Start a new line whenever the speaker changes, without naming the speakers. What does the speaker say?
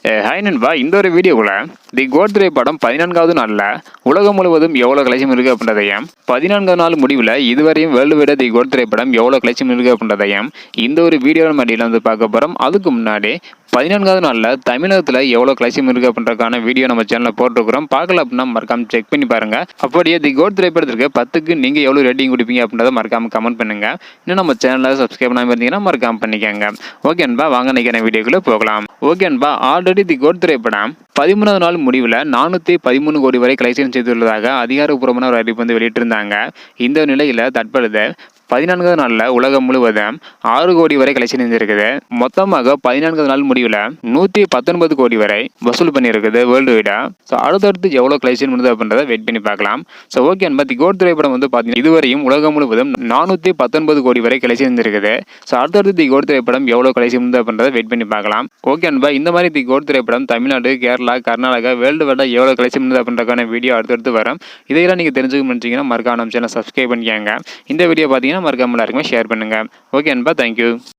Hi நண்பா, இந்த ஒரு வீடியோவில் தி கோட் திரைப்படம் 14வது நாளில் உலகம் முழுவதும் எவ்வளோ கலெக்ஷன் இருக்குது அப்படின்றதையும் 14வது நாள் முடிவில் இதுவரையும் வேர்ல்டு வைட தி கோட் திரைப்படம் எவ்வளோ கலெக்ஷன் இருக்குது அப்படின்றதையும் இந்த ஒரு வீடியோவில் மடியில் வந்து பார்க்க போகிறோம். அதுக்கு முன்னாடி 14வது நாளில் தமிழகத்தில் எவ்வளோ கலெக்ஷன் இருக்குது அப்படின்றக்கான வீடியோ நம்ம சேனலில் போட்டிருக்கிறோம். பார்க்கல அப்படின்னா மறக்காம செக் பண்ணி பாருங்கள். அப்படியே தி கோட் திரைப்படத்திற்கு 10க்கு நீங்கள் எவ்வளோ ரேட்டிங் கொடுப்பீங்க அப்படின்றத மறக்காம கமெண்ட் பண்ணுங்கள். இன்னும் நம்ம சேனலில் சப்ஸ்கிரைப் பண்ணாமல் இருந்தீங்கன்னா மறக்காம பண்ணிக்கோங்க. ஓகே அன்பா, வாங்க நினைக்கிற வீடியோக்குள்ளே போகலாம். ஓகே அன்பா, ஆல்ரெடி தி கோட் திரைப்படம் 13வது நாள் முடிவில் 413 கோடி வரை கலெக்ஷன் செய்துள்ளதாக அதிகாரப்பூர்வமான ஒரு அறிவிப்பு வந்து வெளியிட்டிருந்தாங்க. இந்த நிலையில் தற்பொழுது 14வது நாளில் உலகம் முழுவதும் 6 கோடி வரை கலெக்ஷன் செஞ்சிருக்குது. மொத்தமாக 14வது நாள் முடிவில் 119 கோடி வரை வசூல் பண்ணியிருக்குது வேர்ல்டு வைடா. ஸோ அடுத்தடுத்து எவ்வளோ கலெக்ஷன் பண்ணுது அப்படின்றத வெயிட் பண்ணி பார்க்கலாம். ஸோ ஓகே அன்பா, தி கோட் திரைப்படம் வந்து பார்த்தீங்கன்னா இதுவரையும் உலகம் முழுவதும் 419 கோடி வரை கலெக்ஷன் செஞ்சிருக்குது. ஸோ அடுத்தடுத்து தி கோட் திரைப்படம் எவ்வளோ கலெக்ஷன் பண்ணுது அப்படின்றத வெயிட் பண்ணி பார்க்கலாம். ஓகே அன்பா, இந்த மாதிரி தி கோட் திரைப்படம் தமிழ்நாடு, கேரளா, கர்நாடகா, வேர்ல்டு வைடா எவ்வளோ கலெக்ஷன் பண்ணுது அப்படின்றக்கான வீடியோ அடுத்தடுத்து வரும். இதையெல்லாம் நீங்கள் தெரிஞ்சுக்க முடிச்சிங்கன்னா மறக்காம நம்ம சேனல் சப்ஸ்கிரைப் பண்ணிக்கோங்க. இந்த வீடியோ பார்த்தீங்கன்னா மறக்காம எல்லாருக்குமே ஷேர் பண்ணுங்க. ஓகே அன்பா, தேங்க்யூ.